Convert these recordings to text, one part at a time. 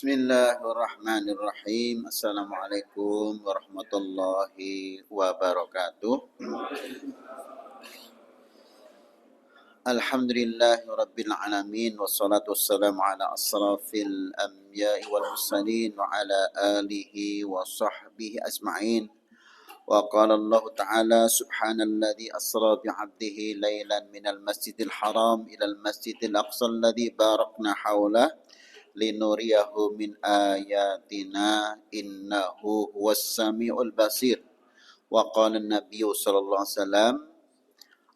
Bismillahirrahmanirrahim. Assalamualaikum warahmatullahi wabarakatuh. Alhamdulillahi rabbil alamin. Wassalatu wassalamu ala asrafil anbiya'i wal mursalin wa ala alihi wa sahbihi ajma'in. Wa qala Allah ta'ala subhanalladzi asra bi'abdihi laylan minal masjidil haram ilal masjidil aqsa alladzi barakna hawlah linuriyahu min ayatina innahu huwas samiul basir. Wa qala an-nabiy sallallahu alaihi wasallam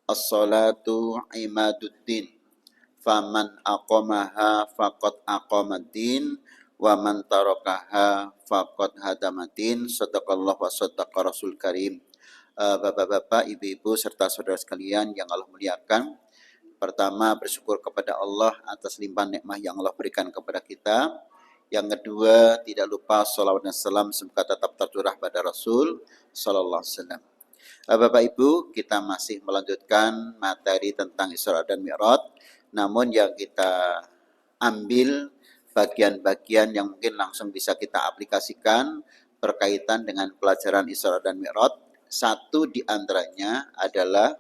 as-salatu imaduddin faman aqamaha faqad aqamaddin wa man tarakaha faqad hadamaddin. Shadaqallahu wa shadaqa rasul karim. Bapak-bapak, ibu-ibu serta saudara sekalian yang Allah muliakan, pertama, bersyukur kepada Allah atas limpahan nikmat yang Allah berikan kepada kita. Yang kedua, tidak lupa sholawat dan salam semoga tetap tercurah pada Rasul sallallahu alaihi wasallam. Bapak Ibu, kita masih melanjutkan materi tentang Isra dan Mi'raj. Namun yang kita ambil bagian-bagian yang mungkin langsung bisa kita aplikasikan berkaitan dengan pelajaran Isra dan Mi'raj. Satu di antaranya adalah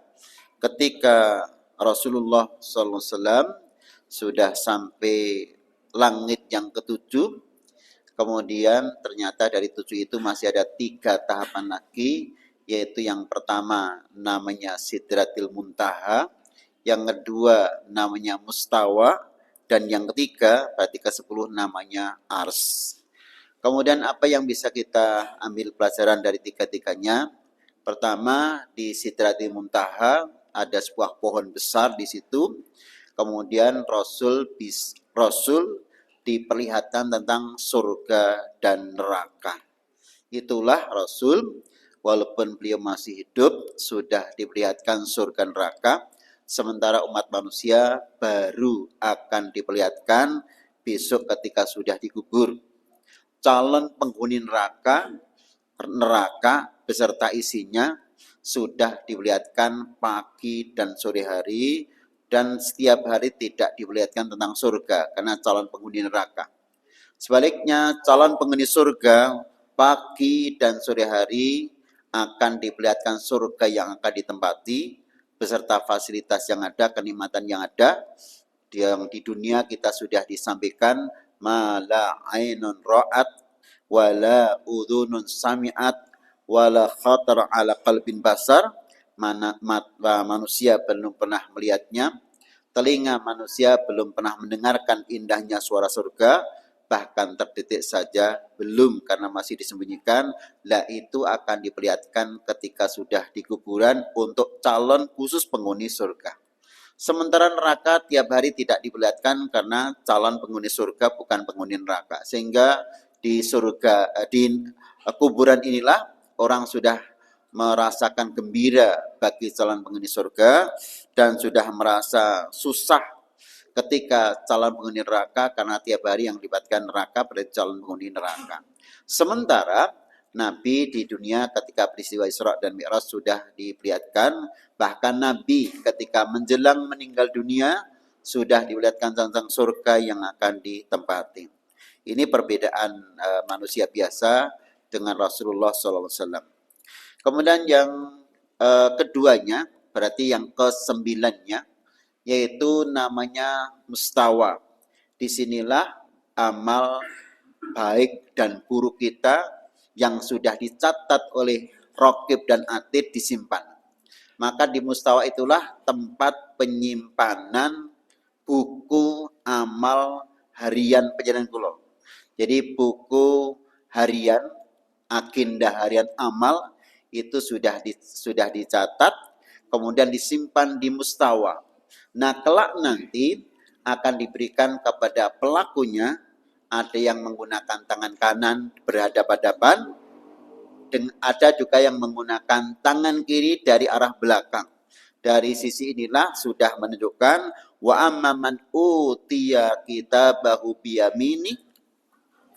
ketika Rasulullah SAW sudah sampai langit yang ketujuh, kemudian ternyata dari 7 itu masih ada 3 tahapan lagi, yaitu yang pertama namanya Sidratil Muntaha, yang kedua namanya Mustawa, dan yang ketiga berarti ke-10 namanya Ars. Kemudian apa yang bisa kita ambil pelajaran dari 3-tiganya? Pertama, di Sidratil Muntaha ada sebuah pohon besar di situ. Kemudian Rasul diperlihatkan tentang surga dan neraka. Itulah Rasul, walaupun beliau masih hidup, sudah diperlihatkan surga dan neraka. Sementara umat manusia baru akan diperlihatkan besok ketika sudah dikubur. Calon penghuni neraka beserta isinya sudah diperlihatkan pagi dan sore hari, dan setiap hari tidak diperlihatkan tentang surga karena calon penghuni neraka. Sebaliknya, calon penghuni surga pagi dan sore hari akan diperlihatkan surga yang akan ditempati beserta fasilitas yang ada, kenikmatan yang ada. Yang di dunia kita sudah disampaikan mala ainun ra'at wala udhunun sami'at wala khatar ala qalbin basar. Manusia belum pernah melihatnya, telinga manusia belum pernah mendengarkan indahnya suara surga, bahkan terdetik saja belum karena masih disembunyikan. Lah itu akan diperlihatkan ketika sudah di kuburan untuk calon khusus penghuni surga. Sementara neraka tiap hari tidak diperlihatkan karena calon penghuni surga bukan penghuni neraka. Sehingga di kuburan inilah orang sudah merasakan gembira bagi calon penghuni surga dan sudah merasa susah ketika calon penghuni neraka karena tiap hari yang dilibatkan neraka pada calon penghuni neraka. Sementara Nabi di dunia ketika peristiwa Isra dan Mi'raj sudah diperlihatkan, bahkan Nabi ketika menjelang meninggal dunia sudah diperlihatkan tentang surga yang akan ditempati. Ini perbedaan manusia biasa dengan Rasulullah SAW. Kemudian yang keduanya, berarti yang ke-9-nya, yaitu namanya Mustawa. Disinilah amal baik dan buruk kita yang sudah dicatat oleh Raqib dan Atid disimpan. Maka di Mustawa itulah tempat penyimpanan buku amal harian panjenengan kula. Jadi buku harian, agenda harian amal itu sudah dicatat, kemudian disimpan di Mustawa. Nah, kelak nanti akan diberikan kepada pelakunya, ada yang menggunakan tangan kanan berhadapan-hadapan, dan ada juga yang menggunakan tangan kiri dari arah belakang. Dari sisi inilah sudah menunjukkan wa amman utiya kitabahu biyamini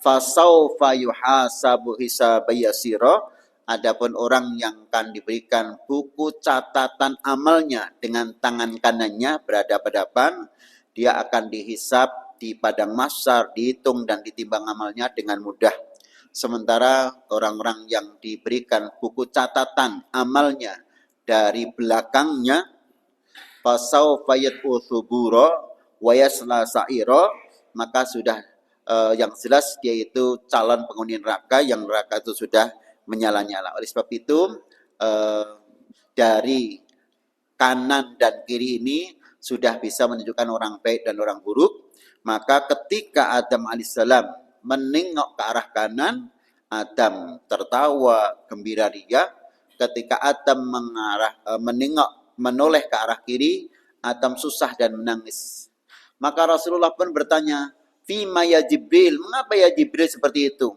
fasaufa yuhasabu hisaban yasira. Adapun orang yang akan diberikan buku catatan amalnya dengan tangan kanannya berhadapan-hadapan, dia akan dihisab di padang mahsyar dihitung dan ditimbang amalnya dengan mudah. Sementara orang-orang yang diberikan buku catatan amalnya dari belakangnya, fasaufa yad'u thubura wa yasla sa'ira, maka sudah yang jelas dia itu calon penghuni neraka, yang neraka itu sudah menyala-nyala. Oleh sebab itu dari kanan dan kiri ini sudah bisa menunjukkan orang baik dan orang buruk. Maka ketika Adam alaihissalam menengok ke arah kanan, Adam tertawa gembira ria. Ketika Adam menoleh ke arah kiri, Adam susah dan menangis. Maka Rasulullah pun bertanya, "Fima ya Jibril, mengapa ya Jibril seperti itu?"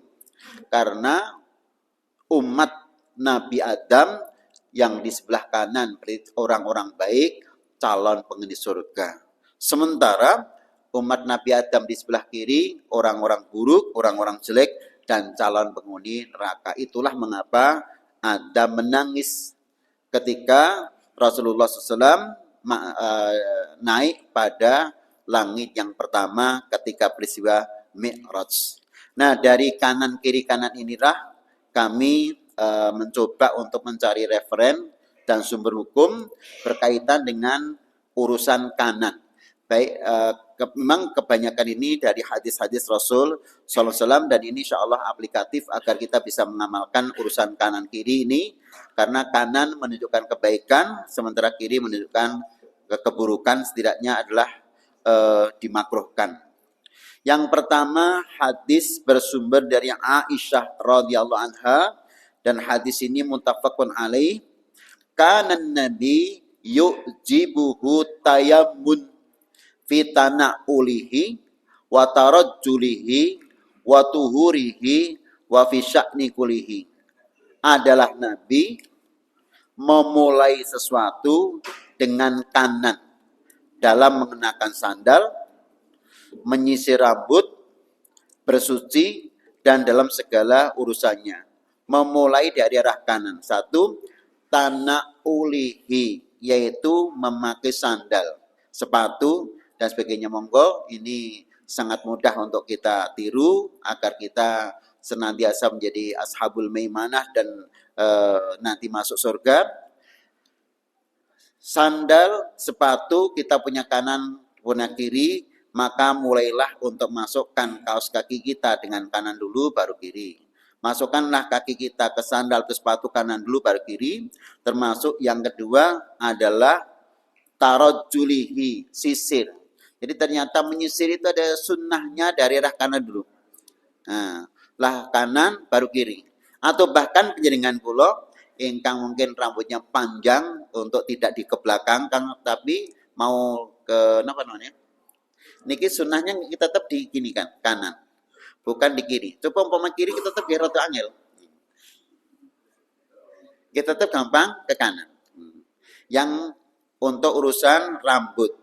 Karena umat Nabi Adam yang di sebelah kanan orang-orang baik, calon penghuni surga. Sementara umat Nabi Adam di sebelah kiri orang-orang buruk, orang-orang jelek dan calon penghuni neraka. Itulah mengapa Adam menangis ketika Rasulullah SAW naik pada langit yang pertama ketika peristiwa Mi'raj. Nah, dari kanan kiri kanan inilah kami mencoba untuk mencari referen dan sumber hukum berkaitan dengan urusan kanan. Baik, memang kebanyakan ini dari hadis-hadis Rasul SAW, dan ini insya Allah aplikatif agar kita bisa mengamalkan urusan kanan kiri ini, karena kanan menunjukkan kebaikan, sementara kiri menunjukkan keburukan, setidaknya adalah dimakruhkan. Yang pertama, hadis bersumber dari Aisyah radhiyallahu anha, dan hadis ini muttafaqun alaih. Kana Nabi yujibuhu tayammun fi tana'ulihi wa tarajjulihi wa tuhurihi wa fi sya'ni kulihi. Adalah Nabi memulai sesuatu dengan kanan dalam mengenakan sandal, menyisir rambut, bersuci, dan dalam segala urusannya. Memulai dari arah kanan. Satu, tana'ulihi, yaitu memakai sandal, sepatu, dan sebagainya. Monggo, ini sangat mudah untuk kita tiru agar kita senantiasa menjadi ashabul maimanah dan nanti masuk surga. Sandal, sepatu, kita punya kanan, punya kiri, maka mulailah untuk masukkan kaos kaki kita dengan kanan dulu, baru kiri. Masukkanlah kaki kita ke sandal, ke sepatu kanan dulu, baru kiri. Termasuk yang kedua adalah tarajjulihi, sisir. Jadi ternyata menyisir itu ada sunnahnya dari arah kanan dulu. Nah, lah kanan, baru kiri. Atau bahkan penjaringan pulau, ingkang mungkin rambutnya panjang untuk tidak dikebelakangkan, tapi mau ke apa namanya? Niki sunnahnya kita tetap di kini kan, kanan, bukan di kiri. Coba umpama kiri kita tetap rada angel. Kita tetap gampang ke kanan. Yang untuk urusan rambut,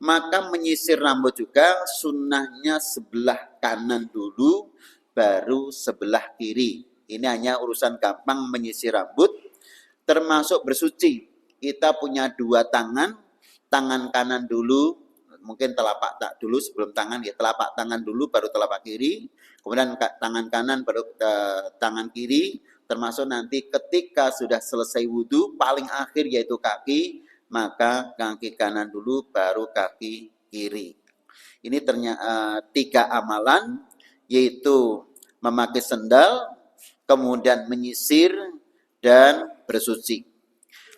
maka menyisir rambut juga sunnahnya sebelah kanan dulu, baru sebelah kiri. Ini hanya urusan gampang menyisir rambut, termasuk bersuci. Kita punya dua tangan, tangan kanan dulu, mungkin telapak tak dulu sebelum tangan, ya telapak tangan dulu baru telapak kiri, kemudian tangan kanan baru tangan kiri, termasuk nanti ketika sudah selesai wudhu paling akhir yaitu kaki, maka kaki kanan dulu baru kaki kiri. Ini ternyata 3 amalan, yaitu memakai sendal, kemudian menyisir, dan bersuci.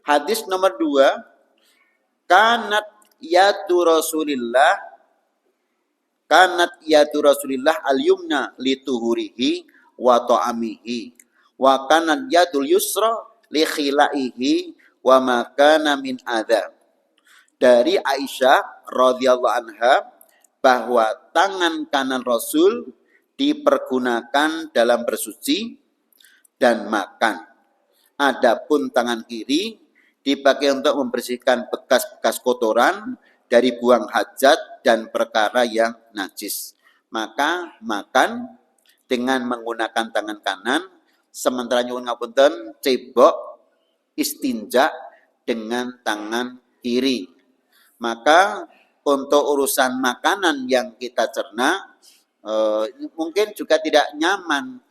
Hadis nomor 2, kanat yatu Rasulillah al-yumna lituhurihi wa ta'amihi wa kanat yadul yusra li khilaihi wa makana min adha. Dari Aisyah radhiyallahu anha bahwa tangan kanan Rasul dipergunakan dalam bersuci dan makan. Adapun tangan kiri dipakai untuk membersihkan bekas-bekas kotoran dari buang hajat dan perkara yang najis. Maka makan dengan menggunakan tangan kanan, sementara nyuwun ngapunten cebok istinja dengan tangan kiri. Maka untuk urusan makanan yang kita cerna, mungkin juga tidak nyaman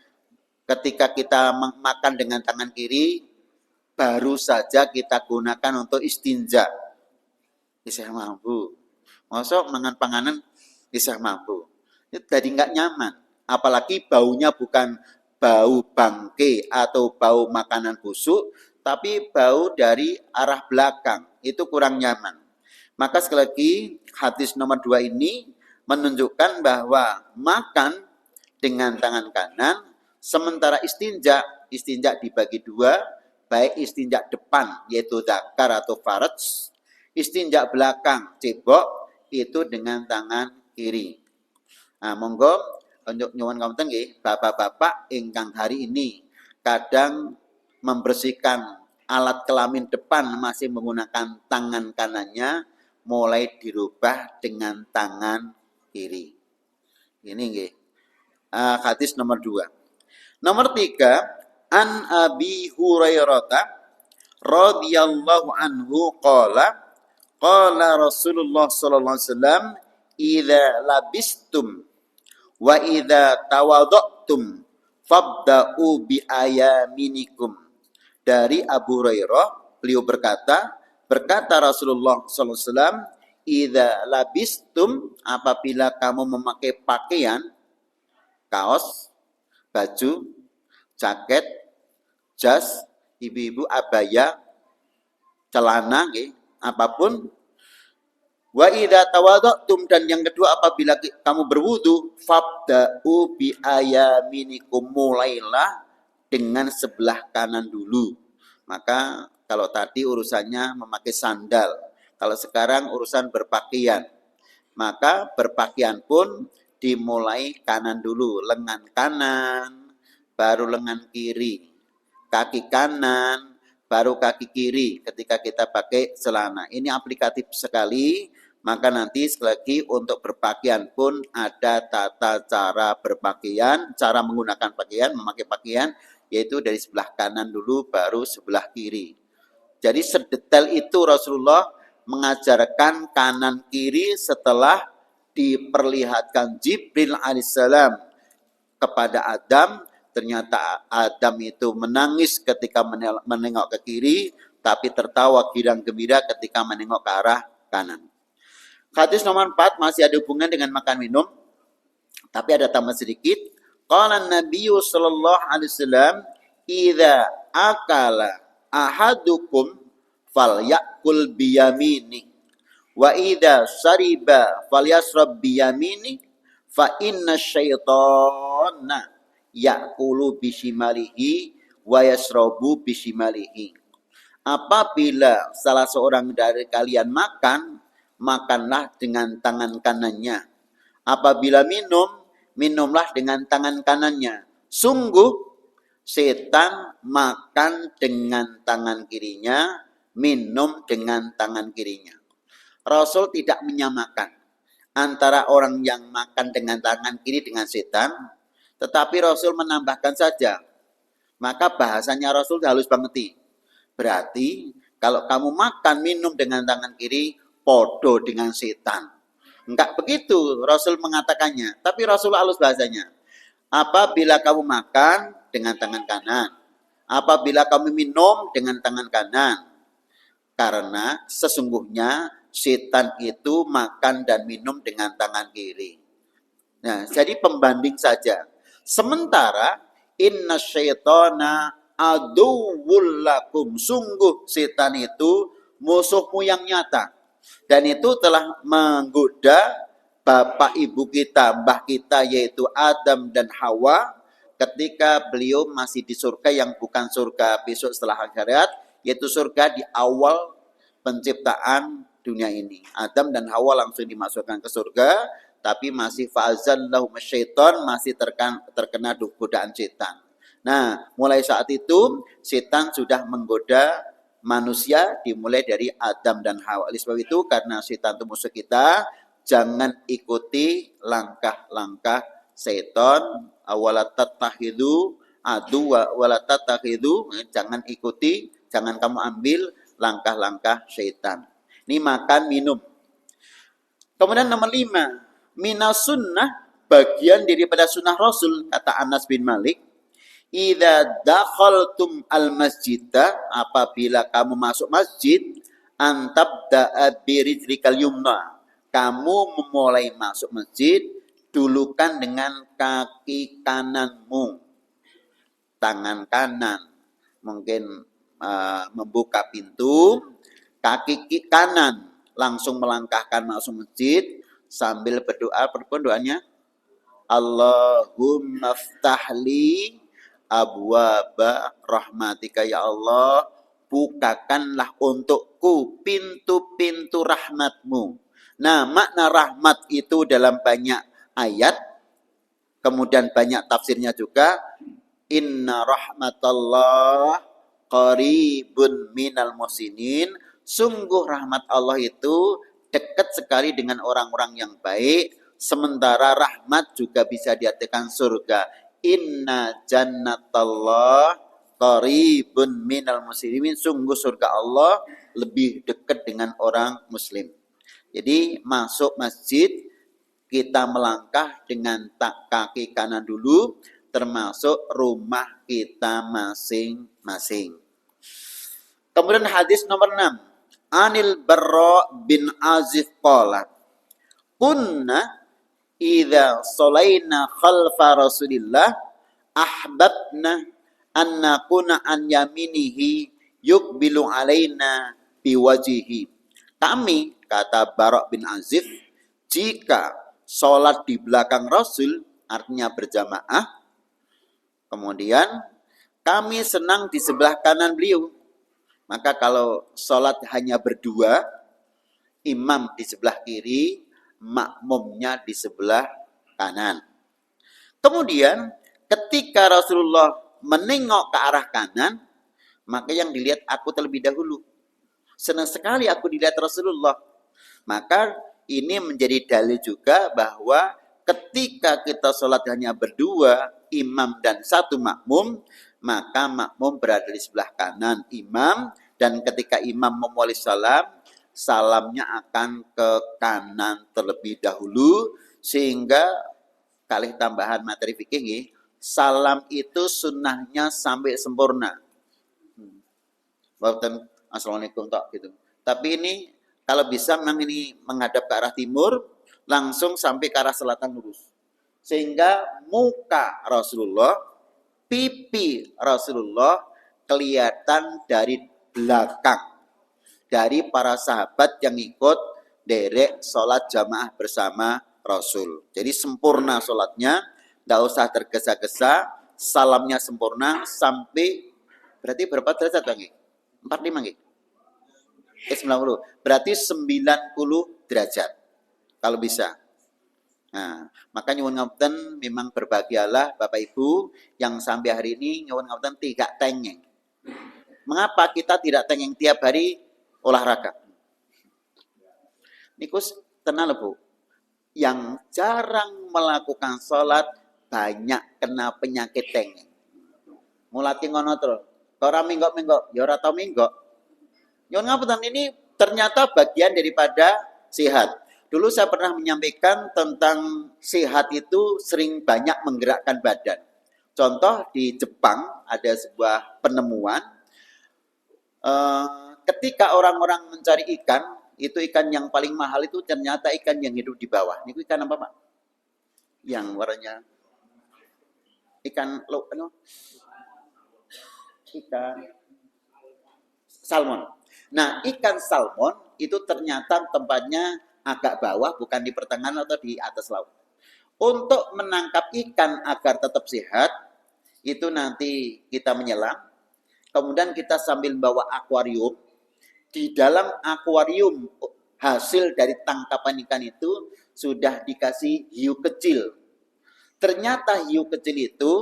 ketika kita makan dengan tangan kiri, baru saja kita gunakan untuk istinja. Isih mampu. Masuk mangan panganan isih mampu. Itu jadi nggak nyaman. Apalagi baunya bukan bau bangke atau bau makanan busuk, tapi bau dari arah belakang. Itu kurang nyaman. Maka sekali lagi hadis nomor 2 ini menunjukkan bahwa makan dengan tangan kanan, sementara istinja dibagi dua, baik istinja depan yaitu zakar atau faraj, istinja belakang cebok itu dengan tangan kiri. Nah, monggo untuk nyuwun ngapunten nggih, bapak-bapak ingkang hari ini kadang membersihkan alat kelamin depan masih menggunakan tangan kanannya, mulai dirubah dengan tangan kiri. Ini nggih. Hadis nomor 2. Nomor 3, an Abi Hurairah radhiyallahu anhu qala Rasulullah sallallahu alaihi wasallam, idza labistum wa idza tawadhatum fabda'u bi ayaminikum. Dari Abu Hurairah, beliau berkata Rasulullah sallallahu alaihi wasallam, idza labistum, apabila kamu memakai pakaian, kaos, baju, jaket, jas, ibu-ibu abaya, celana, apapun. Wa idza tawadhatum, dan yang kedua apabila kamu berwudu, fabda'u bi ayaminikum, mulailah dengan sebelah kanan dulu. Maka kalau tadi urusannya memakai sandal, kalau sekarang urusan berpakaian, maka berpakaian pun dimulai kanan dulu, lengan kanan, baru lengan kiri, kaki kanan, baru kaki kiri ketika kita pakai celana. Ini aplikatif sekali, maka nanti sekali lagi untuk berpakaian pun ada tata cara berpakaian, cara menggunakan pakaian, memakai pakaian, yaitu dari sebelah kanan dulu, baru sebelah kiri. Jadi sedetail itu Rasulullah mengajarkan kanan kiri setelah diperlihatkan Jibril alaihissalam kepada Adam. Ternyata Adam itu menangis ketika menengok ke kiri, tapi tertawa girang gembira ketika menengok ke arah kanan. Hadis nomor 4 masih ada hubungan dengan makan minum, tapi ada tambah sedikit. Qala Nabi sallallahu alaihi wasallam, idza akala ahadukum falyakul biyamini wa idza syariba falyasrab biyamini fa inna syaitana yakulu bishimalihi wa yasrabu bishimalihi. Apabila salah seorang dari kalian makan, makanlah dengan tangan kanannya. Apabila minum, minumlah dengan tangan kanannya. Sungguh setan makan dengan tangan kirinya, minum dengan tangan kirinya. Rasul tidak menyamakan antara orang yang makan dengan tangan kiri dengan setan, tetapi Rasul menambahkan saja. Maka bahasanya Rasul halus banget. Berarti kalau kamu makan minum dengan tangan kiri, podo dengan setan. Enggak begitu Rasul mengatakannya, tapi Rasul halus bahasanya. Apabila kamu makan dengan tangan kanan, apabila kamu minum dengan tangan kanan, karena sesungguhnya setan itu makan dan minum dengan tangan kiri. Nah, jadi pembanding saja. Sementara inna syaitana aduwwul lakum, sungguh setan itu musuhmu yang nyata. Dan itu telah menggoda bapak ibu kita, mbah kita, yaitu Adam dan Hawa, ketika beliau masih di surga yang bukan surga besok setelah akhirat, yaitu surga di awal penciptaan dunia ini. Adam dan Hawa langsung dimasukkan ke surga, tapi masih fa'azallahum syaitan, masih terkena godaan setan. Nah, mulai saat itu setan sudah menggoda manusia, dimulai dari Adam dan Hawa. Oleh sebab itu, karena setan itu musuh kita, jangan ikuti langkah-langkah setan. Awalatattakhidu adu walatattakhidu, jangan ikuti, jangan kamu ambil langkah-langkah setan. Ini makan minum. Kemudian nomor 5, minas sunnah, bagian daripada sunnah Rasul, kata Anas bin Malik, idza dakhaltum al masjidah, apabila kamu masuk masjid, antabda'a birijlikal yumna, kamu memulai masuk masjid, dulukan dengan kaki kananmu, tangan kanan, mungkin membuka pintu, kaki kanan langsung melangkahkan masuk masjid sambil berdoa. Doanya, Allahumma ftahli abwaba rahmatika, ya Allah, bukakanlah untukku pintu-pintu rahmatmu. Nah, makna rahmat itu dalam banyak ayat, kemudian banyak tafsirnya juga. Inna rahmatallah qaribun minal muhsinin, sungguh rahmat Allah itu dekat sekali dengan orang-orang yang baik. Sementara rahmat juga bisa diartikan surga. Inna jannatallah qaribun minal muslimin, sungguh surga Allah lebih dekat dengan orang muslim. Jadi masuk masjid kita melangkah dengan kaki kanan dulu, termasuk rumah kita masing-masing. Kemudian hadis nomor 6. Anil Barra bin Azib qala, kunna idza shalaina khalfa Rasulillah ahbabna an nakuna an yaminihi yukbilu alaina biwajihi. Kami, kata Barra bin Azib, jika sholat di belakang Rasul, artinya berjamaah, kemudian kami senang di sebelah kanan beliau. Maka kalau sholat hanya berdua, imam di sebelah kiri, makmumnya di sebelah kanan. Kemudian ketika Rasulullah menengok ke arah kanan, maka yang dilihat aku terlebih dahulu. Senang sekali aku dilihat Rasulullah. Maka ini menjadi dalil juga bahwa ketika kita sholat hanya berdua, imam dan satu makmum, maka makmum berada di sebelah kanan imam, dan ketika imam memulai salam, salamnya akan ke kanan terlebih dahulu, sehingga kali tambahan materi fikih, salam itu sunnahnya sampai sempurna. Bukan assalamualaikum tak gitu. Tapi ini kalau bisa memang ini menghadap ke arah timur, langsung sampai ke arah selatan lurus. Sehingga muka Rasulullah, pipi Rasulullah kelihatan dari belakang. Dari para sahabat yang ikut derek sholat jamaah bersama Rasul. Jadi sempurna sholatnya, tidak usah tergesa-gesa, salamnya sempurna sampai, berarti berapa derajat Bang? 45 nggih? 90. Berarti 90 derajat. Kalau bisa. Nah, maka nyuwun ngapunten, memang berbahagialah Bapak Ibu yang sampai hari ini nyuwun ngapunten tidak tengeng. Mengapa kita tidak tengeng tiap hari olahraga? Nikus tenang Bu. Yang jarang melakukan sholat banyak kena penyakit tengeng. Mulati ngono terus. Ora minggok-minggok, ya ora tau minggok. Nyuwun ngapunten, ini ternyata bagian daripada sehat. Dulu saya pernah menyampaikan tentang sehat itu sering banyak menggerakkan badan. Contoh di Jepang ada sebuah penemuan, ketika orang-orang mencari ikan, itu ikan yang paling mahal itu ternyata ikan yang hidup di bawah. Ini ikan apa Pak? Yang warnanya ikan ikan salmon. Nah, ikan salmon itu ternyata tempatnya agak bawah, bukan di pertengahan atau di atas laut. Untuk menangkap ikan agar tetap sehat, itu nanti kita menyelam, kemudian kita sambil bawa akuarium. Di dalam akuarium hasil dari tangkapan ikan itu sudah dikasih hiu kecil. Ternyata hiu kecil itu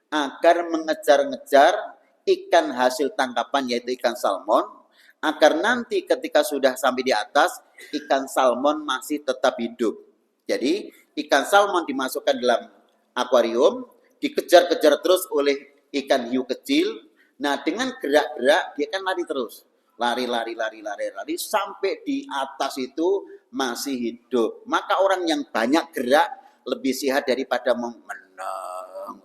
agar mengejar-ngejar ikan hasil tangkapan, yaitu ikan salmon, agar nanti ketika sudah sampai di atas, ikan salmon masih tetap hidup. Jadi ikan salmon dimasukkan dalam akuarium, dikejar-kejar terus oleh ikan hiu kecil. Nah, dengan gerak-gerak dia kan lari terus. Lari sampai di atas itu masih hidup. Maka orang yang banyak gerak lebih sehat daripada menang.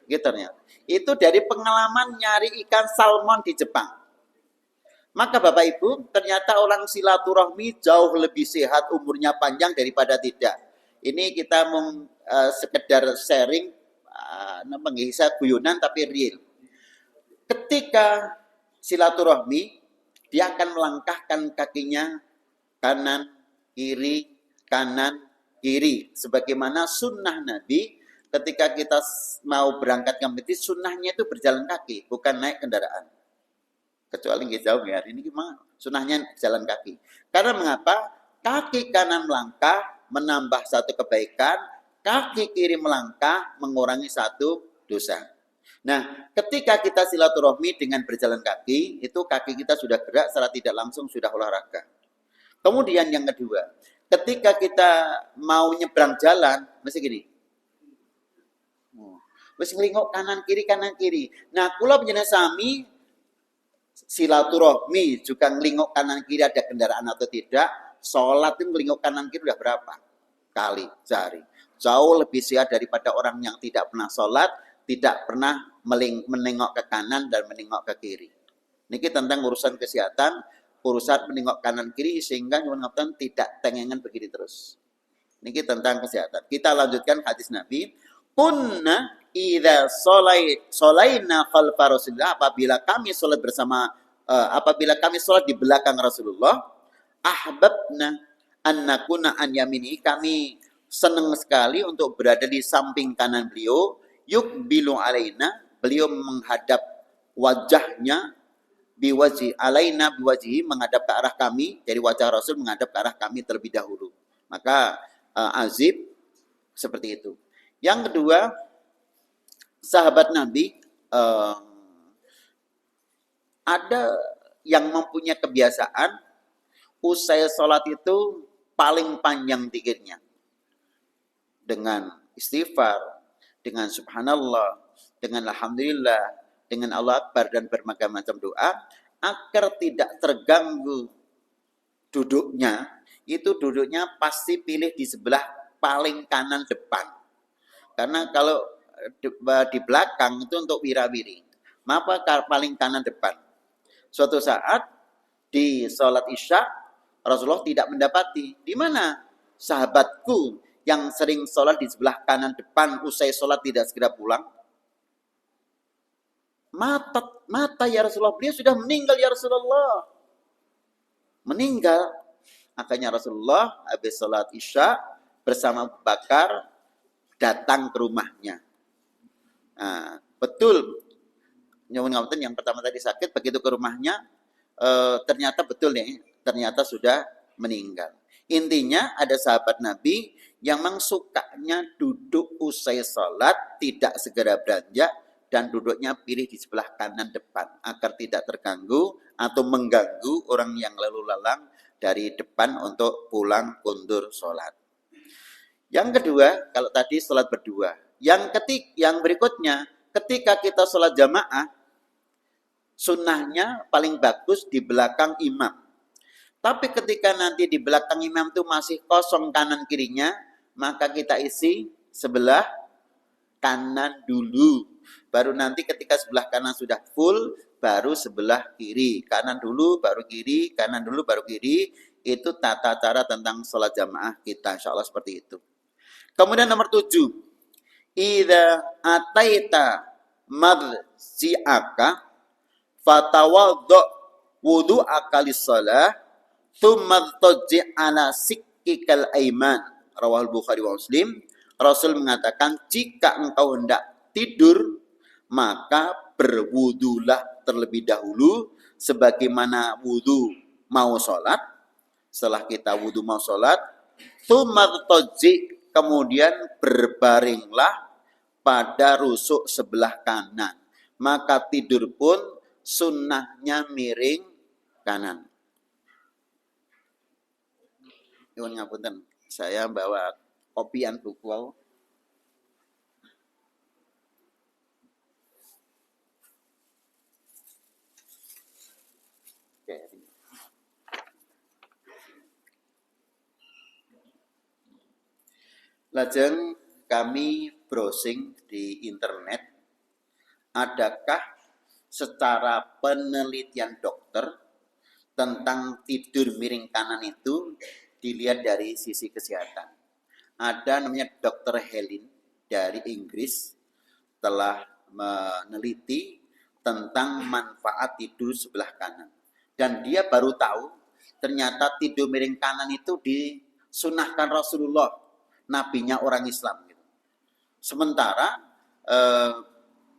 Gitu ternyata. Itu dari pengalaman nyari ikan salmon di Jepang. Maka Bapak Ibu, ternyata orang silaturahmi jauh lebih sehat, umurnya panjang daripada tidak. Ini kita sekedar sharing, mengisah guyonan tapi real. Ketika silaturahmi, dia akan melangkahkan kakinya kanan, kanan, kiri. Sebagaimana sunnah Nabi, ketika kita mau berangkat ke masjid, sunnahnya itu berjalan kaki, bukan naik kendaraan. Kecuali nggak jauh ya, ini gimana? Sunnahnya jalan kaki. Karena mengapa? Kaki kanan melangkah menambah satu kebaikan, kaki kiri melangkah mengurangi satu dosa. Nah, ketika kita silaturahmi dengan berjalan kaki, itu kaki kita sudah gerak secara tidak langsung sudah olahraga. Kemudian yang kedua, ketika kita mau nyebrang jalan, mesti gini. Wis ngelingok kanan kiri. Nah, kula panjenengan sami silaturahmi juga ngelingok kanan kiri ada kendaraan atau tidak, sholat itu ngelingok kanan kiri udah berapa kali sehari. Jauh lebih sehat daripada orang yang tidak pernah sholat, tidak pernah menengok ke kanan dan menengok ke kiri. Niki tentang urusan kesehatan, urusan menengok kanan kiri sehingga nyuwun tidak tengengan begini terus. Niki tentang kesehatan. Kita lanjutkan hadis Nabi. Kunna idza sholaina khalfa Rasulillah, apabila kami sholat bersama apabila kami sholat di belakang Rasulullah, ahbabna an nakuna an yamini, kami senang sekali untuk berada di samping kanan beliau, yukbilu alaina, beliau menghadap wajahnya biwajhi alaina biwajhi, menghadap ke arah kami, dari wajah Rasul menghadap ke arah kami terlebih dahulu. Maka azib seperti itu. Yang kedua, sahabat Nabi ada yang mempunyai kebiasaan usai sholat itu paling panjang zikirnya, dengan istighfar, dengan subhanallah, dengan alhamdulillah, dengan Allah Akbar dan bermacam-macam doa, agar tidak terganggu duduknya. Itu duduknya pasti pilih di sebelah paling kanan depan. Karena kalau di belakang itu untuk wirawiri. Maka paling kanan depan. Suatu saat di sholat Isya, Rasulullah tidak mendapati. Di mana sahabatku yang sering sholat di sebelah kanan depan, usai sholat tidak segera pulang? Mata ya Rasulullah, beliau sudah meninggal ya Rasulullah. Meninggal. Akhirnya Rasulullah habis sholat Isya bersama Abu Bakar datang ke rumahnya. Nah, betul. Nyuwun ngapunten, yang pertama tadi sakit, begitu ke rumahnya ternyata betul nih, ternyata sudah meninggal. Intinya ada sahabat Nabi yang memang sukanya duduk usai sholat, tidak segera beranjak, dan duduknya pilih di sebelah kanan depan agar tidak terganggu atau mengganggu orang yang lalu lalang dari depan untuk pulang kundur sholat. Yang kedua, kalau tadi sholat berdua. Yang berikutnya, ketika kita sholat jamaah, sunnahnya paling bagus di belakang imam. Tapi ketika nanti di belakang imam itu masih kosong kanan kirinya, maka kita isi sebelah kanan dulu. Baru nanti ketika sebelah kanan sudah full, baru sebelah kiri. Kanan dulu, baru kiri, kanan dulu, baru kiri. Itu tata cara tentang sholat jamaah kita, insya Allah seperti itu. Kemudian nomor 7. Idza ataita madsi'aka fatawaddo wudu'aka lis-shalah tsumma tajji' ala sikkikal aiman. Rawahul Bukhari wa Muslim. Rasul mengatakan, jika engkau hendak tidur, maka berwudulah terlebih dahulu sebagaimana wudu mau sholat. Setelah kita wudu mau sholat, tsumma tajji', kemudian berbaringlah pada rusuk sebelah kanan. Maka tidur pun sunnahnya miring kanan. Nyuwun ngapunten, saya bawa kopian buku. Lajeng kami browsing di internet, adakah secara penelitian dokter tentang tidur miring kanan itu dilihat dari sisi kesehatan. Ada namanya Dr. Helen dari Inggris telah meneliti tentang manfaat tidur sebelah kanan. Dan dia baru tahu ternyata tidur miring kanan itu disunahkan Rasulullah, nabinya orang Islam. Sementara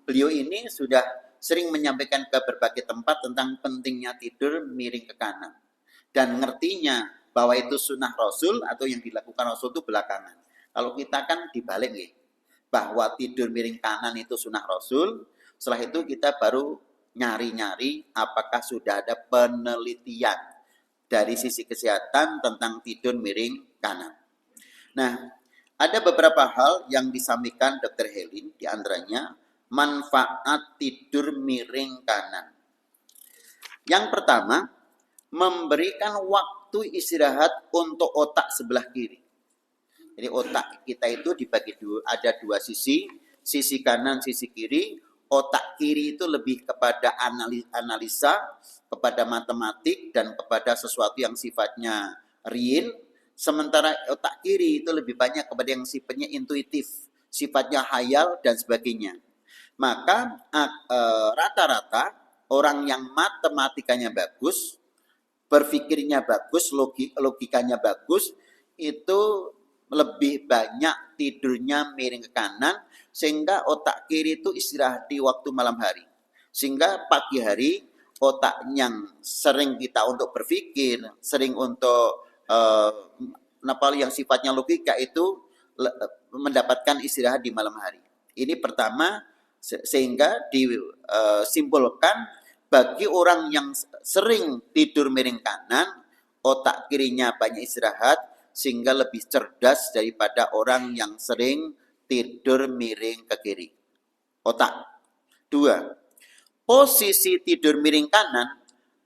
beliau ini sudah sering menyampaikan ke berbagai tempat tentang pentingnya tidur miring ke kanan. Dan ngertinya bahwa itu sunnah Rasul atau yang dilakukan Rasul itu belakangan. Kalau kita kan dibalik nih, bahwa tidur miring kanan itu sunnah Rasul, setelah itu kita baru nyari-nyari apakah sudah ada penelitian dari sisi kesehatan tentang tidur miring kanan. Nah, ada beberapa hal yang disampaikan Dr. Helen, di antaranya manfaat tidur miring kanan. Yang pertama, memberikan waktu istirahat untuk otak sebelah kiri. Jadi otak kita itu dibagi ada dua sisi kanan, sisi kiri. Otak kiri itu lebih kepada analisa, kepada matematik, dan kepada sesuatu yang sifatnya real. Sementara otak kiri itu lebih banyak kepada yang sifatnya intuitif, sifatnya hayal, dan sebagainya. Maka rata-rata orang yang matematikanya bagus, berpikirnya bagus, logikanya bagus, itu lebih banyak tidurnya miring ke kanan, sehingga otak kiri itu istirahat di waktu malam hari. Sehingga pagi hari otak yang sering kita untuk berpikir, sering untuk yang sifatnya logika itu mendapatkan istirahat di malam hari. Ini pertama, sehingga disimpulkan bagi orang yang sering tidur miring kanan, otak kirinya banyak istirahat, sehingga lebih cerdas daripada orang yang sering tidur miring ke kiri. Otak. 2. Posisi tidur miring kanan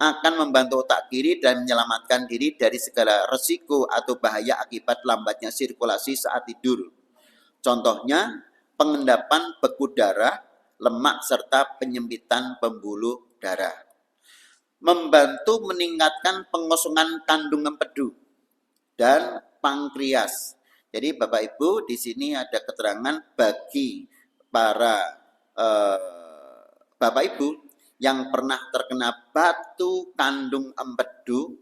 akan membantu otak kiri dan menyelamatkan diri dari segala resiko atau bahaya akibat lambatnya sirkulasi saat tidur. Contohnya, pengendapan beku darah, lemak, serta penyempitan pembuluh darah. Membantu meningkatkan pengosongan kandung empedu dan pankreas. Jadi Bapak Ibu, di sini ada keterangan bagi para Bapak Ibu yang pernah terkena batu kandung empedu,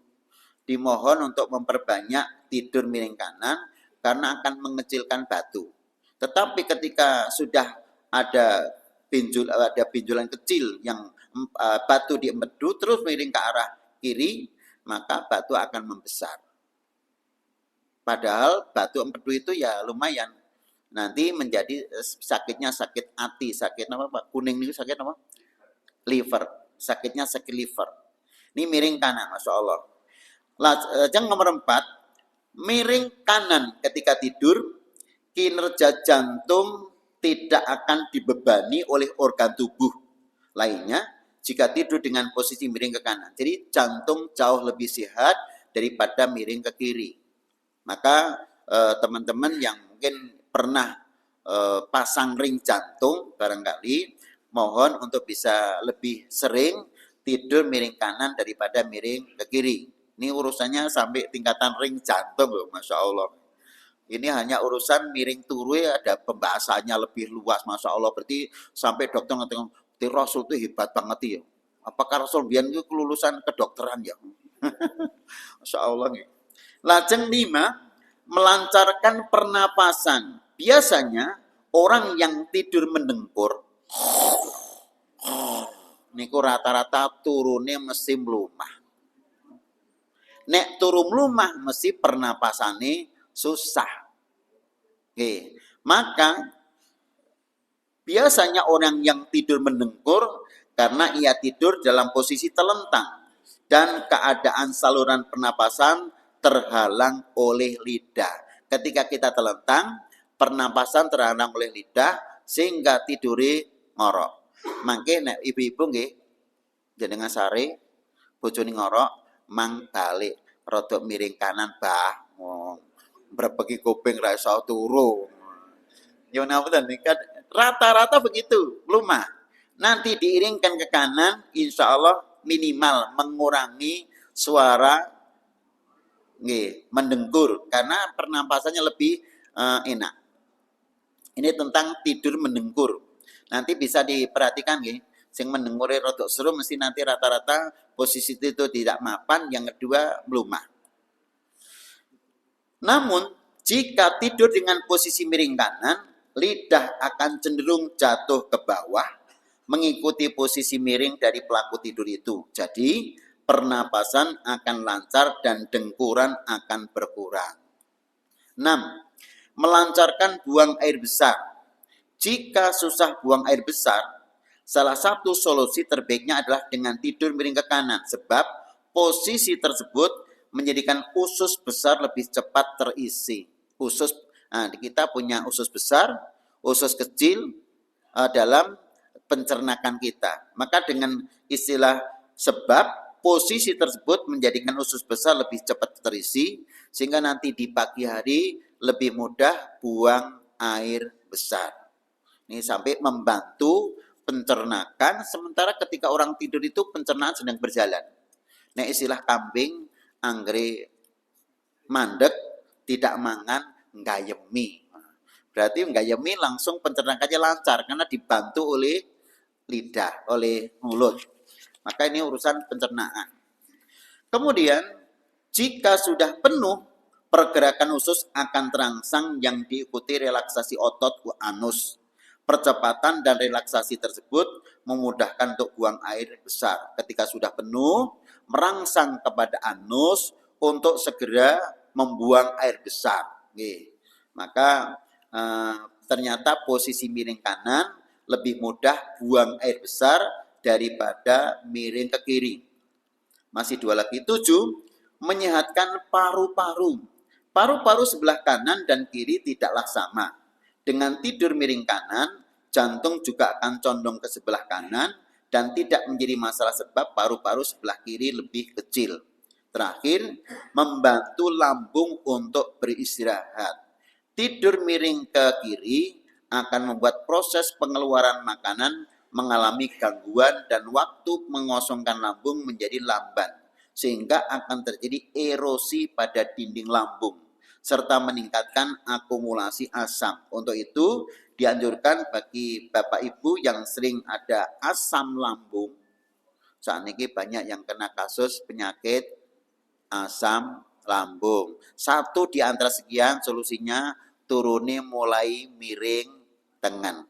dimohon untuk memperbanyak tidur miring kanan karena akan mengecilkan batu. Tetapi ketika sudah ada benjolan kecil yang batu di empedu terus miring ke arah kiri, maka batu akan membesar. Padahal batu empedu itu ya lumayan. Nanti menjadi sakitnya sakit hati, sakit apa Pak? Kuning itu sakit apa? Liver. Sakitnya sakit liver. Ini miring kanan, Masya Allah. Yang nomor 4, miring kanan ketika tidur, kinerja jantung tidak akan dibebani oleh organ tubuh lainnya jika tidur dengan posisi miring ke kanan. Jadi jantung jauh lebih sehat daripada miring ke kiri. Maka teman-teman yang mungkin pernah pasang ring jantung barangkali mohon untuk bisa lebih sering tidur miring kanan daripada miring ke kiri. Ini urusannya sampai tingkatan ring jantung loh, Masya Allah. Ini hanya urusan miring turu ya, ada pembahasannya lebih luas, Masya Allah. Berarti sampai dokter ngatakan, Rasul itu hebat banget ya. Apakah Rasul biar itu kelulusan kedokteran ya? Masya Allah nih. Lajeng 5, melancarkan pernapasan. Biasanya orang yang tidur mendengkur, niku rata-rata turunnya mesti melumah. Nek turu melumah mesti pernapasane susah. Oke. Maka biasanya orang yang tidur mendengkur karena ia tidur dalam posisi telentang dan keadaan saluran pernapasan terhalang oleh lidah. Ketika kita telentang, pernapasan terhalang oleh lidah sehingga tiduri ngorok. Mangke nek ibu-ibu nggih jenengan sare bojone ngorok mang balik rodok miring kanan bah. berbagi kuping ra iso turu. Ya napa kan rata-rata begitu, lumah. Nanti diiringkan ke kanan, insya Allah minimal mengurangi suara mendengkur karena pernapasannya lebih enak. Ini tentang tidur mendengkur. Nanti bisa diperhatikan nggih, sing mendengkur rodok seru mesti nanti rata-rata posisi itu tidak mapan, yang kedua melumah. Namun, jika tidur dengan posisi miring kanan, lidah akan cenderung jatuh ke bawah mengikuti posisi miring dari pelaku tidur itu. Jadi, pernapasan akan lancar dan dengkuran akan berkurang. 6. Melancarkan buang air besar. Jika susah buang air besar, salah satu solusi terbaiknya adalah dengan tidur miring ke kanan, sebab posisi tersebut menjadikan usus besar lebih cepat terisi. Kita punya usus besar, usus kecil dalam pencernakan kita. Maka dengan istilah sebab, posisi tersebut menjadikan usus besar lebih cepat terisi, sehingga nanti di pagi hari lebih mudah buang air besar. Ini sampai membantu pencernakan, sementara ketika orang tidur itu pencernaan sedang berjalan. Nah, istilah kambing anggere mandek tidak mangan nggayemi. Berarti nggayemi langsung pencernaannya lancar karena dibantu oleh lidah, oleh mulut. Maka ini urusan pencernaan. Kemudian jika sudah penuh, pergerakan usus akan terangsang yang diikuti relaksasi otot anus. Percepatan dan relaksasi tersebut memudahkan untuk buang air besar. Ketika sudah penuh, merangsang kepada anus untuk segera membuang air besar. Maka ternyata posisi miring kanan lebih mudah buang air besar daripada miring ke kiri. Masih 2 lagi. 7. Menyehatkan paru-paru. Paru-paru sebelah kanan dan kiri tidaklah sama. Dengan tidur miring kanan, jantung juga akan condong ke sebelah kanan dan tidak menjadi masalah sebab paru-paru sebelah kiri lebih kecil. Terakhir, membantu lambung untuk beristirahat. Tidur miring ke kiri akan membuat proses pengeluaran makanan mengalami gangguan dan waktu mengosongkan lambung menjadi lamban, sehingga akan terjadi erosi pada dinding lambung serta meningkatkan akumulasi asam. Untuk itu dianjurkan bagi Bapak Ibu yang sering ada asam lambung. Saat ini banyak yang kena kasus penyakit asam lambung. Satu di antara sekian solusinya turunnya mulai miring tengen.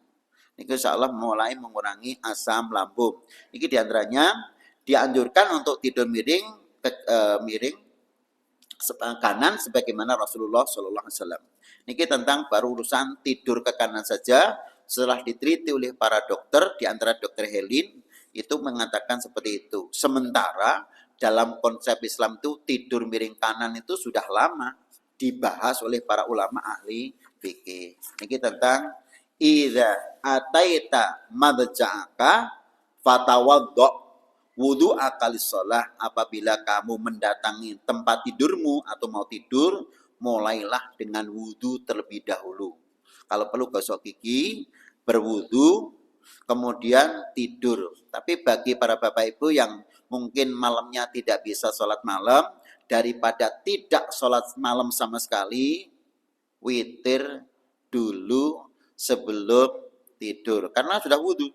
Ini insya Allah mulai mengurangi asam lambung. Ini diantaranya dianjurkan untuk tidur miring kanan sebagaimana Rasulullah SAW. Ini tentang baru urusan tidur ke kanan saja. Setelah diteliti oleh para dokter, di antara dokter Helin itu mengatakan seperti itu. Sementara dalam konsep Islam itu tidur miring kanan itu sudah lama dibahas oleh para ulama ahli fikih. Ini tentang idza ataita madja'aka fatawaddo wudu akalis sholah. Apabila kamu mendatangi tempat tidurmu atau mau tidur, mulailah dengan wudu terlebih dahulu. Kalau perlu gosok gigi, berwudu, kemudian tidur. Tapi bagi para bapak ibu yang mungkin malamnya tidak bisa sholat malam, daripada tidak sholat malam sama sekali, witir dulu sebelum tidur. Karena sudah wudu.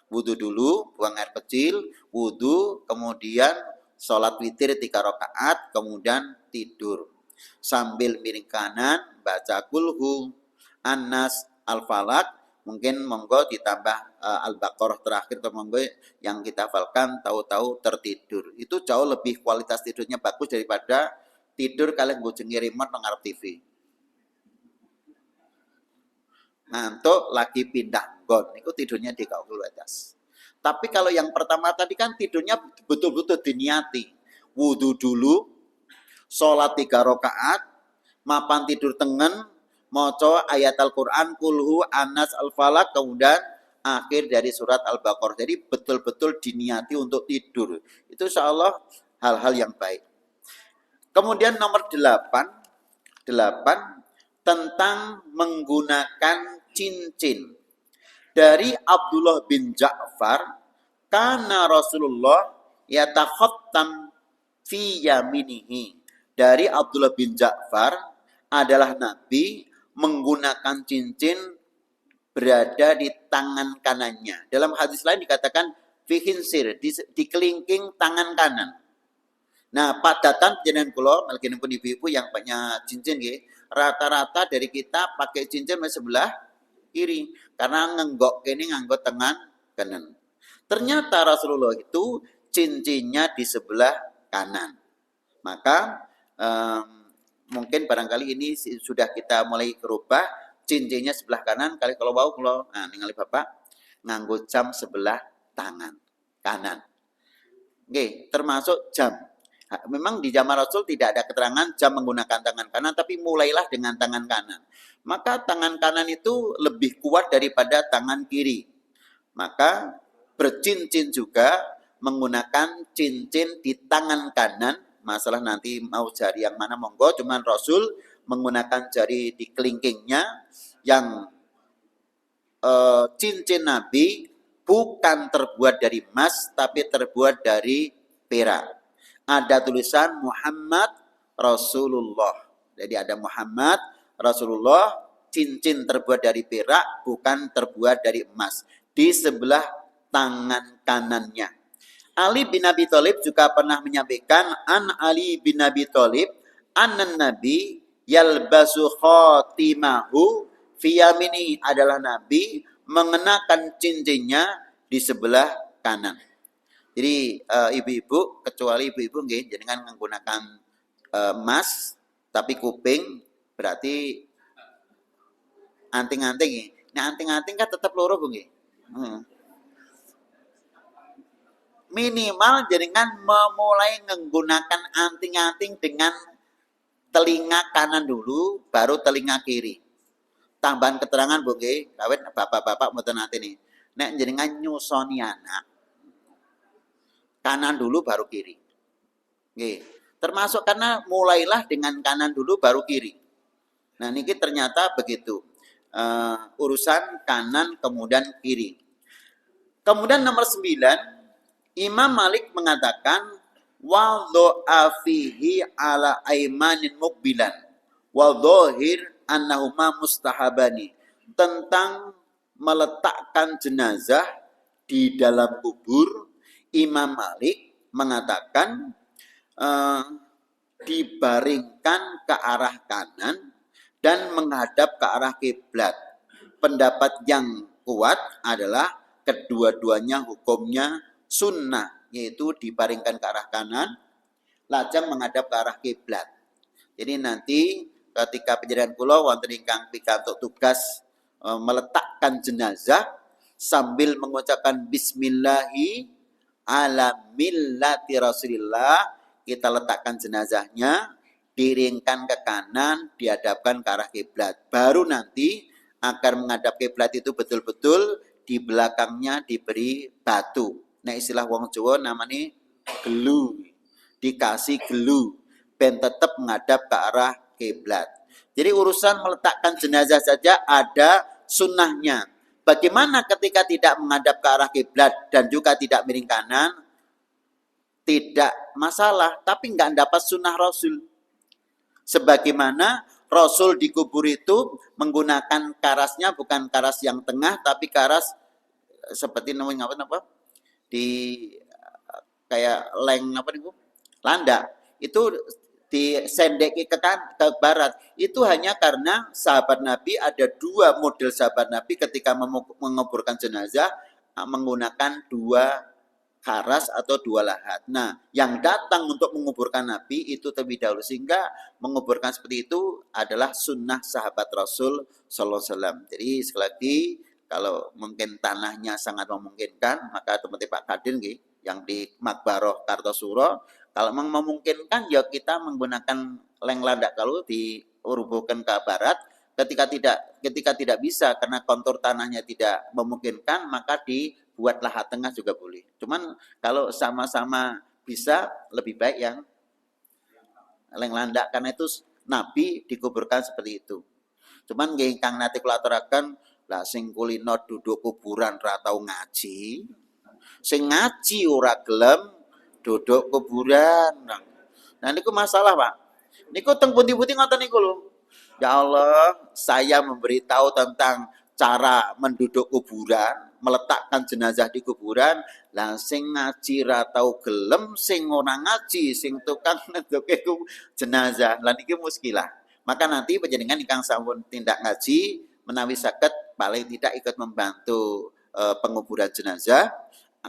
Wudu dulu, buang air kecil, wudu, kemudian sholat witir 3 rakaat, kemudian tidur. Sambil miring kanan, baca kulhu, Anas, Al-Falak, mungkin monggo ditambah Al-Baqarah terakhir, atau monggo yang kita hafalkan, tahu-tahu tertidur. Itu jauh lebih kualitas tidurnya bagus daripada tidur kalian bojengi remote mengarep TV. Ngantuk lagi pindah gon, itu tidurnya di kaul atas. Tapi kalau yang pertama tadi kan tidurnya betul-betul diniati. Wudu dulu, sholat 3 rakaat, mapan tidur tengen, maca ayat Al-Quran, kulhu, Anas, Al-Falak, kemudian akhir dari surat Al-Baqarah. Jadi betul-betul diniati untuk tidur. Itu insya Allah hal-hal yang baik. Kemudian nomor 8, 8 tentang menggunakan cincin. Dari Abdullah bin Ja'far, karena Rasulullah yatakhattam fi yaminihi. Dari Abdullah bin Ja'far adalah Nabi menggunakan cincin berada di tangan kanannya. Dalam hadis lain dikatakan fihinsir, di kelingking tangan kanan. Nah, padatan jenengan kula, malkene pun ibu-ibu yang punya cincin nggih, rata-rata dari kita pakai cincin sebelah kiri karena ngenggok kene nganggo tangan kanan. Ternyata Rasulullah itu cincinnya di sebelah kanan. Maka mungkin barangkali ini sudah kita mulai berubah, cincinnya sebelah kanan, kali kalau mau kalau ningali Bapak nganggo jam sebelah tangan kanan. Oke, termasuk jam. Memang di zaman Rasul tidak ada keterangan jam menggunakan tangan kanan, tapi mulailah dengan tangan kanan. Maka tangan kanan itu lebih kuat daripada tangan kiri. Maka bercincin juga menggunakan cincin di tangan kanan. Masalah nanti mau jari yang mana monggo, cuman Rasul menggunakan jari di kelingkingnya yang cincin Nabi bukan terbuat dari emas, tapi terbuat dari perak. Ada tulisan Muhammad Rasulullah. Jadi ada Muhammad Rasulullah, cincin terbuat dari perak, bukan terbuat dari emas. Di sebelah tangan kanannya. Ali bin Abi Thalib juga pernah menyampaikan, An Ali bin Abi Thalib, Anan Nabi yalbasu khatimahu fi yamini, adalah Nabi mengenakan cincinnya di sebelah kanan. Jadi ibu-ibu, kecuali ibu-ibu nggih jenengan menggunakan emas tapi kuping, berarti anting-anting. Nah, anting-anting kan tetap loro Bu nggih. Minimal jenengan memulai menggunakan anting-anting dengan telinga kanan dulu, baru telinga kiri. Tambahan keterangan Bu nggih, kawit bapak-bapak mboten nate nih. Nek jenengan nyusoni anak, kanan dulu baru kiri. Oke. Termasuk karena mulailah dengan kanan dulu baru kiri. Nah, ini ternyata begitu. Urusan kanan kemudian kiri. Kemudian nomor 9, Imam Malik mengatakan wadha'a fihi ala aimanin muqbilan wa dhahir annahuma mustahabani, tentang meletakkan jenazah di dalam kubur. Imam Malik mengatakan dibaringkan ke arah kanan dan menghadap ke arah kiblat. Pendapat yang kuat adalah kedua-duanya hukumnya sunnah, yaitu dibaringkan ke arah kanan, lajeng menghadap ke arah kiblat. Jadi nanti ketika panjenengan kula wonten ingkang pikantuk tugas meletakkan jenazah sambil mengucapkan bismillahi ala millati Rasulillah, kita letakkan jenazahnya, diringkan ke kanan, dihadapkan ke arah kiblat. Baru nanti akan menghadap kiblat itu betul-betul di belakangnya diberi batu. Nah, istilah wong Jawa namanya gelu. Dikasih gelu ben tetap menghadap ke arah kiblat. Jadi urusan meletakkan jenazah saja ada sunnahnya. Bagaimana ketika tidak menghadap ke arah kiblat dan juga tidak miring kanan? Tidak masalah, tapi enggak dapat sunnah Rasul. Sebagaimana Rasul dikubur itu menggunakan karasnya bukan karas yang tengah, tapi karas seperti namanya apa? Di kayak leng apa nih Bu? Landak. Itu disendeki ke barat. Itu hanya karena sahabat Nabi, ada dua model sahabat Nabi ketika menguburkan jenazah menggunakan dua karas atau dua lahat. Nah, yang datang untuk menguburkan Nabi itu terlebih dahulu, sehingga menguburkan seperti itu adalah sunnah sahabat Rasul Sallallahu Alaihi Wasallam. Jadi sekali lagi, kalau mungkin tanahnya sangat memungkinkan, maka teman-teman Pak Kadir yang di Makbaroh Kartosuro, kalau memang memungkinkan ya kita menggunakan leng landak kalau diurubuhkan ke barat. Ketika tidak bisa karena kontur tanahnya tidak memungkinkan, maka dibuat lahat tengah juga boleh. Cuman kalau sama-sama bisa, lebih baik yang leng landak karena itu Nabi dikuburkan seperti itu. Cuman nggih ingkang nate kula aturaken, lah sing kulino duduk kuburan ra tau ngaji, sing ngaji ora gelem duduk kuburan. Nah niku masalah, Pak. Niku teng pundi-pundi ngoten niku lho. Ya Allah, saya memberitahu tentang cara menduduk kuburan, meletakkan jenazah di kuburan, lah sing ngaji ra tau gelem, sing ora ngaji, sing tukang ngeduke jenazah. Lah niki muskilah. Maka nanti panjenengan ingkang sampun tindak ngaji menawi saged paling tidak ikut membantu penguburan jenazah.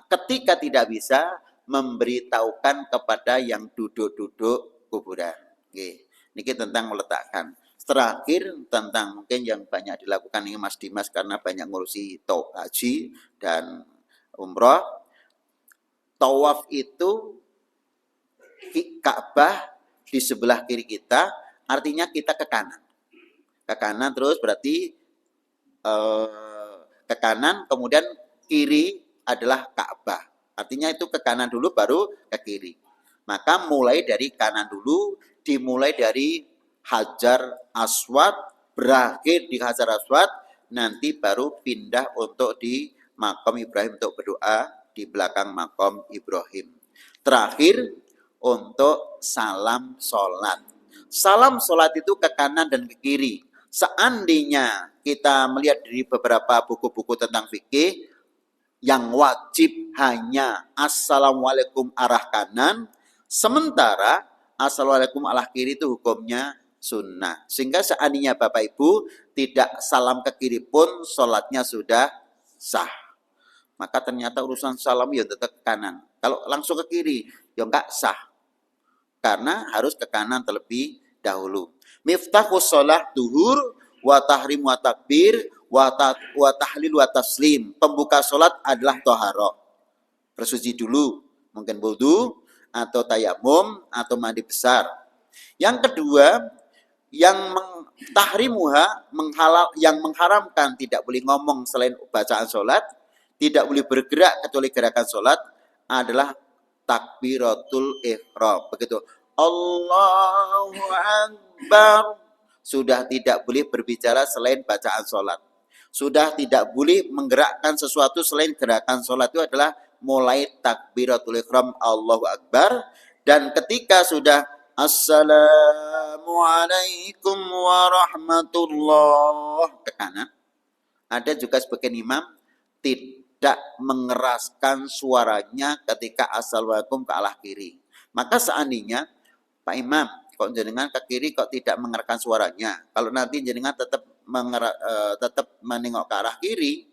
Ketika tidak bisa memberitahukan kepada yang duduk-duduk kuburan. Nggih. Niki tentang meletakkan. Terakhir tentang mungkin yang banyak dilakukan ini Mas Dimas karena banyak ngurusi haji dan umroh. Tawaf itu Ka'bah di sebelah kiri kita, artinya kita ke kanan. Ke kanan terus berarti ke kanan, kemudian kiri adalah Ka'bah. Artinya itu ke kanan dulu baru ke kiri. Maka mulai dari kanan dulu, dimulai dari Hajar Aswad, berakhir di Hajar Aswad, nanti baru pindah untuk di Makom Ibrahim untuk berdoa di belakang Makom Ibrahim. Terakhir untuk salam sholat. Salam sholat itu ke kanan dan ke kiri. Seandainya kita melihat dari beberapa buku-buku tentang fikih, yang wajib hanya assalamualaikum arah kanan, sementara assalamualaikum arah kiri itu hukumnya sunnah. Sehingga seandainya Bapak Ibu tidak salam ke kiri pun sholatnya sudah sah. Maka ternyata urusan salam ya tetap ke kanan. Kalau langsung ke kiri ya enggak sah. Karena harus ke kanan terlebih dahulu. Miftahus sholat duhur wa tahrim wa takbir wa tahlil wa taslim. Pembuka sholat adalah toharoh. Bersuci dulu. Mungkin wudu atau tayamum atau mandi besar. Yang kedua, yang tahrimuha, yang mengharamkan tidak boleh ngomong selain bacaan sholat, tidak boleh bergerak kecuali gerakan sholat adalah takbiratul ihram. Begitu. Allahu Akbar. Sudah tidak boleh berbicara selain bacaan sholat. Sudah tidak boleh menggerakkan sesuatu selain gerakan sholat. Itu adalah mulai takbiratul ihram Allahu Akbar. Dan ketika sudah Assalamualaikum warahmatullah ke kanan. Ada juga sebagian imam tidak mengeraskan suaranya ketika Assalamualaikum ke arah kiri. Maka seandainya Pak Imam, kok jenengan ke kiri kok tidak mengeraskan suaranya. Kalau nanti jenengan tetap menengok ke arah kiri,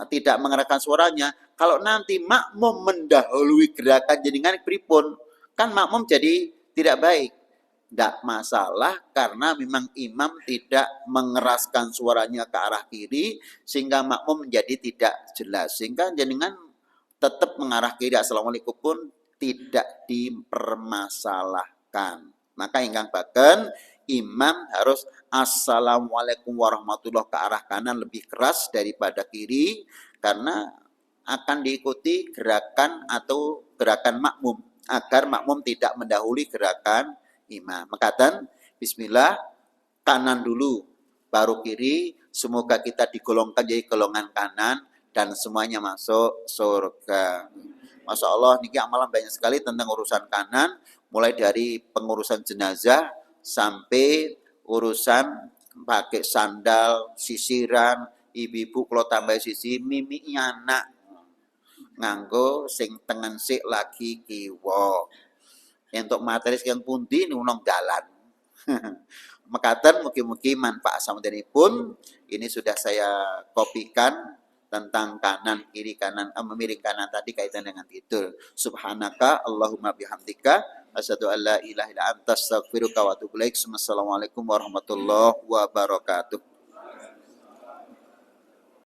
tidak mengeraskan suaranya. Kalau nanti makmum mendahului gerakan jenengan pripun, kan makmum jadi tidak baik. Tidak masalah karena memang imam tidak mengeraskan suaranya ke arah kiri sehingga makmum menjadi tidak jelas. Sehingga jenengan tetap mengarah kiri Assalamualaikum pun tidak dipermasalahkan. Maka ingkang baken imam harus Assalamualaikum warahmatullahi ke arah kanan lebih keras daripada kiri karena akan diikuti gerakan atau gerakan makmum agar makmum tidak mendahului gerakan imam. Mekaten bismillah kanan dulu baru kiri, semoga kita digolongkan jadi golongan kanan dan semuanya masuk surga. Masya Allah niki amalan banyak sekali tentang urusan kanan, mulai dari pengurusan jenazah sampai urusan pakai sandal, sisiran, ibu-ibu kalau tambah sisi mimi anak nganggo sing tengen sik lagi kiwa. Untuk materi sekian pundi nunong dalan. Mekaten mugi-mugi manfaat samantenipun. Ini sudah saya kopikan tentang kanan kiri kanan miring kanan tadi kaitan dengan tidur. Subhanaka Allahumma bihamdika asyhadu an la ilaha illa anta astaghfiruka wa atubu ilaik. Wassalamualaikum warahmatullahi wabarakatuh.